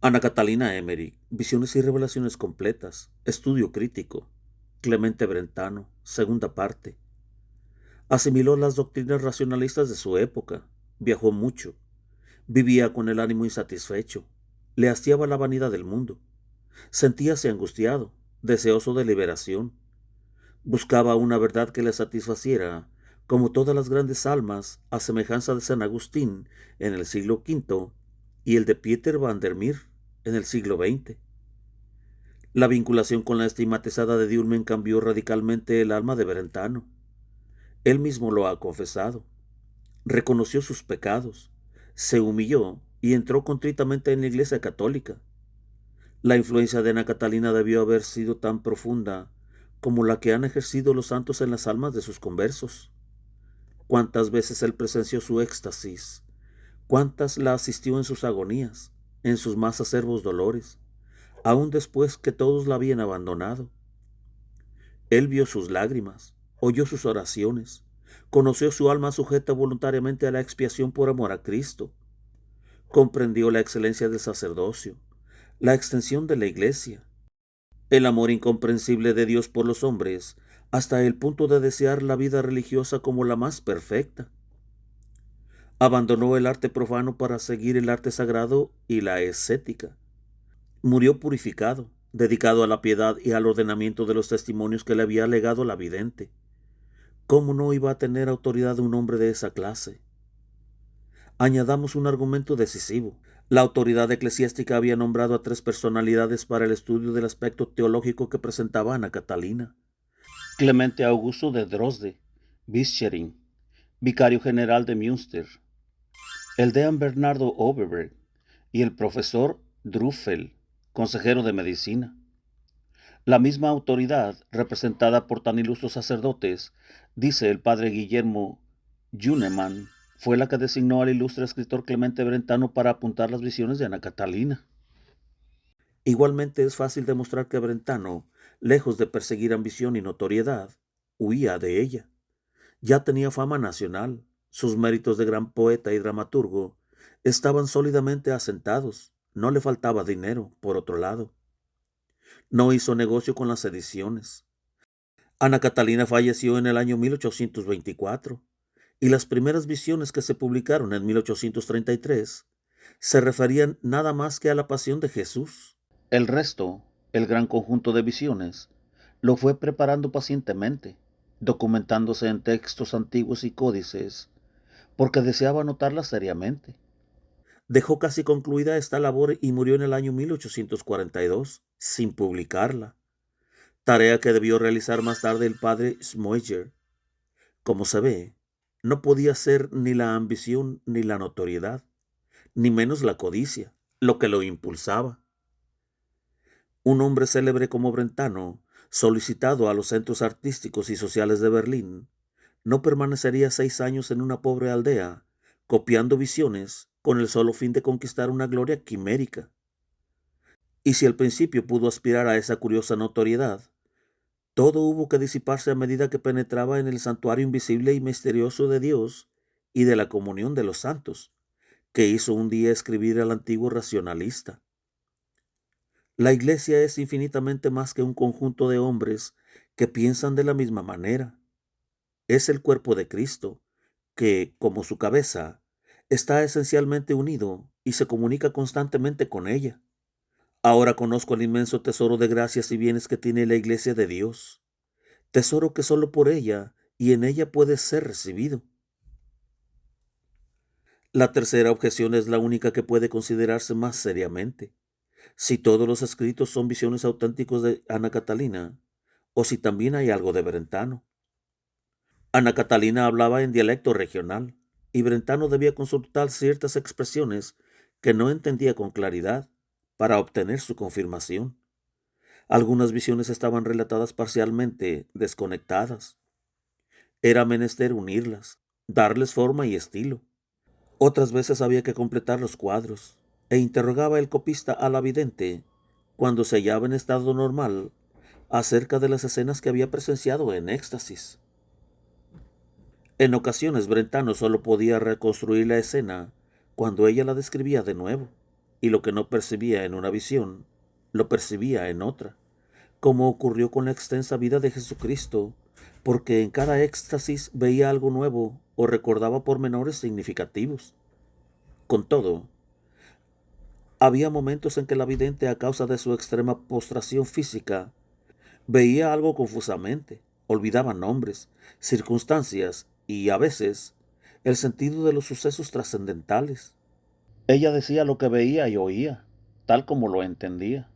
Ana Catalina Emery, Visiones y revelaciones completas, estudio crítico. Clemente Brentano, segunda parte. Asimiló las doctrinas racionalistas de su época, viajó mucho, vivía con el ánimo insatisfecho, le hastiaba la vanidad del mundo, sentíase angustiado, deseoso de liberación, buscaba una verdad que le satisfaciera, como todas las grandes almas, a semejanza de San Agustín en el siglo V y el de Pieter van der Meer en el siglo XX. La vinculación con la estigmatizada de Dulmen cambió radicalmente el alma de Brentano. Él mismo lo ha confesado. Reconoció sus pecados, se humilló y entró contritamente en la Iglesia católica. La influencia de Ana Catalina debió haber sido tan profunda como la que han ejercido los santos en las almas de sus conversos. Cuántas veces él presenció su éxtasis, cuántas la asistió en sus agonías, en sus más acerbos dolores, aun después que todos la habían abandonado. Él vio sus lágrimas, oyó sus oraciones, conoció su alma sujeta voluntariamente a la expiación por amor a Cristo, comprendió la excelencia del sacerdocio, la extensión de la Iglesia, el amor incomprensible de Dios por los hombres, hasta el punto de desear la vida religiosa como la más perfecta. Abandonó el arte profano para seguir el arte sagrado y la ascética. Murió purificado, dedicado a la piedad y al ordenamiento de los testimonios que le había legado la vidente. ¿Cómo no iba a tener autoridad un hombre de esa clase? Añadamos un argumento decisivo. La autoridad eclesiástica había nombrado a 3 personalidades para el estudio del aspecto teológico que presentaba Ana Catalina. Clemente Augusto de Drosde, Bischering, vicario general de Münster, el deán Bernardo Oberberg y el profesor Druffel, consejero de medicina. La misma autoridad, representada por tan ilustres sacerdotes, dice el padre Guillermo Juneman, fue la que designó al ilustre escritor Clemente Brentano para apuntar las visiones de Ana Catalina. Igualmente es fácil demostrar que Brentano, lejos de perseguir ambición y notoriedad, huía de ella. Ya tenía fama nacional, sus méritos de gran poeta y dramaturgo estaban sólidamente asentados, no le faltaba dinero, por otro lado. No hizo negocio con las ediciones. Ana Catalina falleció en el año 1824 y las primeras visiones que se publicaron en 1833 se referían nada más que a la pasión de Jesús. El resto, el gran conjunto de visiones, lo fue preparando pacientemente, documentándose en textos antiguos y códices, porque deseaba anotarlas seriamente. Dejó casi concluida esta labor y murió en el año 1842, sin publicarla, tarea que debió realizar más tarde el padre Schmoyer. Como se ve, no podía ser ni la ambición ni la notoriedad, ni menos la codicia, lo que lo impulsaba. Un hombre célebre como Brentano, solicitado a los centros artísticos y sociales de Berlín, no permanecería 6 años en una pobre aldea, copiando visiones con el solo fin de conquistar una gloria quimérica. Y si al principio pudo aspirar a esa curiosa notoriedad, todo hubo que disiparse a medida que penetraba en el santuario invisible y misterioso de Dios y de la comunión de los santos, que hizo un día escribir al antiguo racionalista. La Iglesia es infinitamente más que un conjunto de hombres que piensan de la misma manera. Es el cuerpo de Cristo, que, como su cabeza, está esencialmente unido y se comunica constantemente con ella. Ahora conozco el inmenso tesoro de gracias y bienes que tiene la Iglesia de Dios, tesoro que solo por ella y en ella puede ser recibido. La tercera objeción es la única que puede considerarse más seriamente. Si todos los escritos son visiones auténticos de Ana Catalina, o si también hay algo de Brentano. Ana Catalina hablaba en dialecto regional, y Brentano debía consultar ciertas expresiones que no entendía con claridad para obtener su confirmación. Algunas visiones estaban relatadas parcialmente, desconectadas. Era menester unirlas, darles forma y estilo. Otras veces había que completar los cuadros, e interrogaba el copista a la vidente, cuando se hallaba en estado normal, acerca de las escenas que había presenciado en éxtasis. En ocasiones Brentano solo podía reconstruir la escena cuando ella la describía de nuevo. y lo que no percibía en una visión, lo percibía en otra, como ocurrió con la extensa vida de Jesucristo, porque en cada éxtasis veía algo nuevo o recordaba pormenores significativos. Con todo, había momentos en que la vidente, a causa de su extrema postración física, veía algo confusamente, olvidaba nombres, circunstancias y, a veces, el sentido de los sucesos trascendentales. Ella decía lo que veía y oía, tal como lo entendía.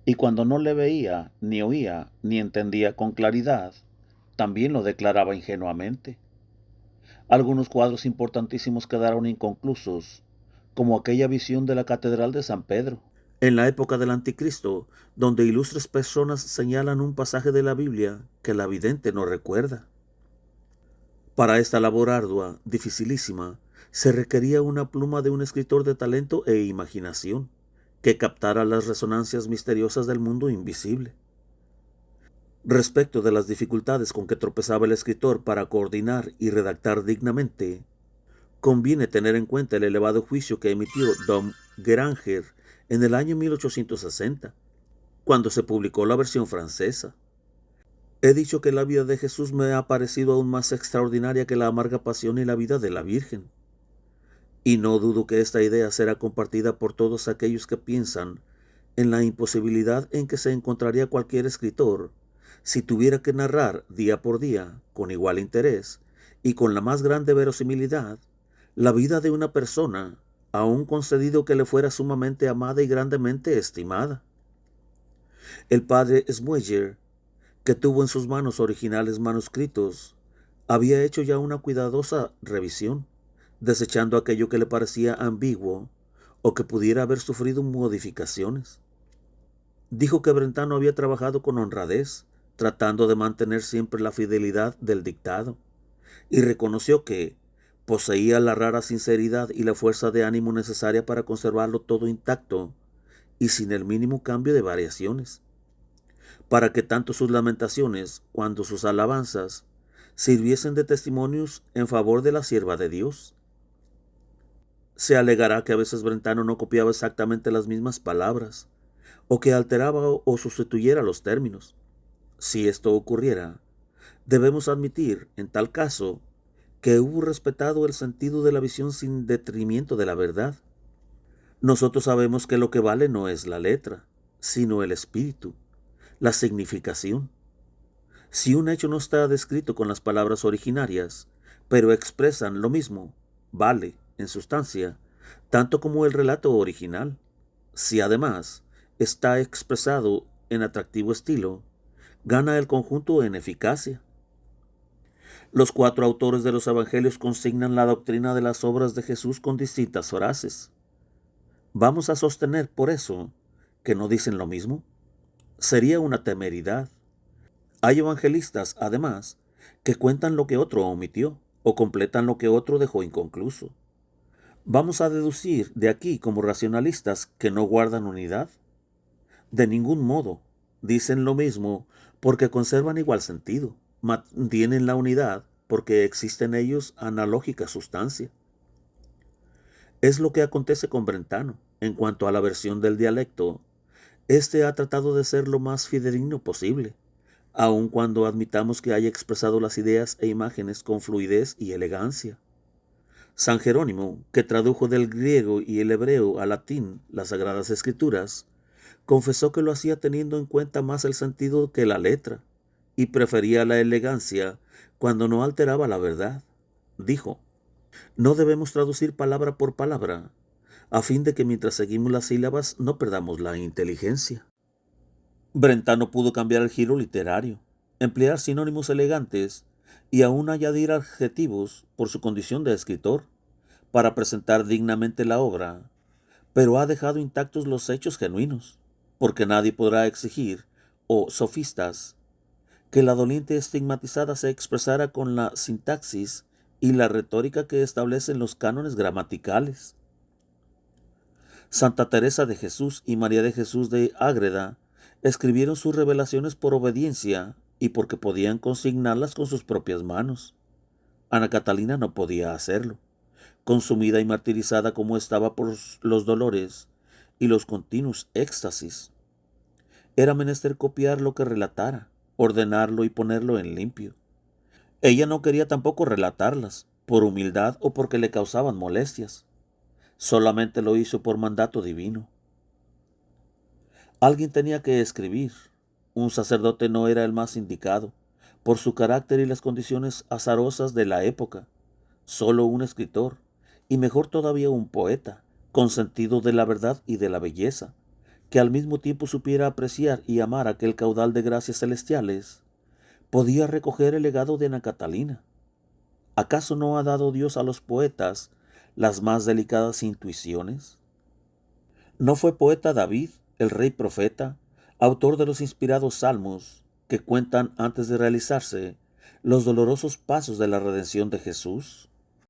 Y cuando no le veía, ni oía, ni entendía con claridad, también lo declaraba ingenuamente. Algunos cuadros importantísimos quedaron inconclusos, como aquella visión de la Catedral de San Pedro, en la época del Anticristo, donde ilustres personas señalan un pasaje de la Biblia que la vidente no recuerda. Para esta labor ardua, dificilísima, se requería una pluma de un escritor de talento e imaginación, que captara las resonancias misteriosas del mundo invisible. Respecto de las dificultades con que tropezaba el escritor para coordinar y redactar dignamente, conviene tener en cuenta el elevado juicio que emitió Dom Guéranger en el año 1860, cuando se publicó la versión francesa. He dicho que la vida de Jesús me ha parecido aún más extraordinaria que la amarga pasión y la vida de la Virgen. Y no dudo que esta idea será compartida por todos aquellos que piensan en la imposibilidad en que se encontraría cualquier escritor si tuviera que narrar día por día, con igual interés y con la más grande verosimilidad, la vida de una persona, aun concedido que le fuera sumamente amada y grandemente estimada. El padre Smueller, que tuvo en sus manos originales manuscritos, había hecho ya una cuidadosa revisión, desechando aquello que le parecía ambiguo o que pudiera haber sufrido modificaciones. Dijo que Brentano había trabajado con honradez, tratando de mantener siempre la fidelidad del dictado, y reconoció que poseía la rara sinceridad y la fuerza de ánimo necesaria para conservarlo todo intacto y sin el mínimo cambio de variaciones, para que tanto sus lamentaciones cuanto sus alabanzas sirviesen de testimonios en favor de la sierva de Dios. Se alegará que a veces Brentano no copiaba exactamente las mismas palabras, o que alteraba o sustituyera los términos. Si esto ocurriera, debemos admitir, en tal caso, que hubo respetado el sentido de la visión sin detrimento de la verdad. Nosotros sabemos que lo que vale no es la letra, sino el espíritu, la significación. Si un hecho no está descrito con las palabras originarias, pero expresan lo mismo, vale, en sustancia, tanto como el relato original. Si además está expresado en atractivo estilo, gana el conjunto en eficacia. Los 4 autores de los evangelios consignan la doctrina de las obras de Jesús con distintas frases. ¿Vamos a sostener por eso que no dicen lo mismo? Sería una temeridad. Hay evangelistas, además, que cuentan lo que otro omitió o completan lo que otro dejó inconcluso. ¿Vamos a deducir de aquí como racionalistas que no guardan unidad? De ningún modo. Dicen lo mismo porque conservan igual sentido. Mantienen la unidad porque existe en ellos analógica sustancia. Es lo que acontece con Brentano. En cuanto a la versión del dialecto, éste ha tratado de ser lo más fidedigno posible, aun cuando admitamos que haya expresado las ideas e imágenes con fluidez y elegancia. San Jerónimo, que tradujo del griego y el hebreo al latín las Sagradas Escrituras, confesó que lo hacía teniendo en cuenta más el sentido que la letra, y prefería la elegancia cuando no alteraba la verdad. Dijo: no debemos traducir palabra por palabra, a fin de que mientras seguimos las sílabas no perdamos la inteligencia. Brentano pudo cambiar el giro literario, emplear sinónimos elegantes y aún añadir adjetivos por su condición de escritor, para presentar dignamente la obra, pero ha dejado intactos los hechos genuinos, porque nadie podrá exigir, o sofistas, que la doliente estigmatizada se expresara con la sintaxis y la retórica que establecen los cánones gramaticales. Santa Teresa de Jesús y María de Jesús de Ágreda escribieron sus revelaciones por obediencia y porque podían consignarlas con sus propias manos. Ana Catalina no podía hacerlo. Consumida y martirizada como estaba por los dolores, y los continuos éxtasis. Era menester copiar lo que relatara, ordenarlo y ponerlo en limpio. Ella no quería tampoco relatarlas, por humildad o porque le causaban molestias. Solamente lo hizo por mandato divino. Alguien tenía que escribir. Un sacerdote no era el más indicado, por su carácter y las condiciones azarosas de la época. Solo un escritor, y mejor todavía un poeta, con sentido de la verdad y de la belleza, que al mismo tiempo supiera apreciar y amar aquel caudal de gracias celestiales, podía recoger el legado de Ana Catalina. ¿Acaso no ha dado Dios a los poetas las más delicadas intuiciones? ¿No fue poeta David, el rey profeta, autor de los inspirados salmos que cuentan antes de realizarse los dolorosos pasos de la redención de Jesús?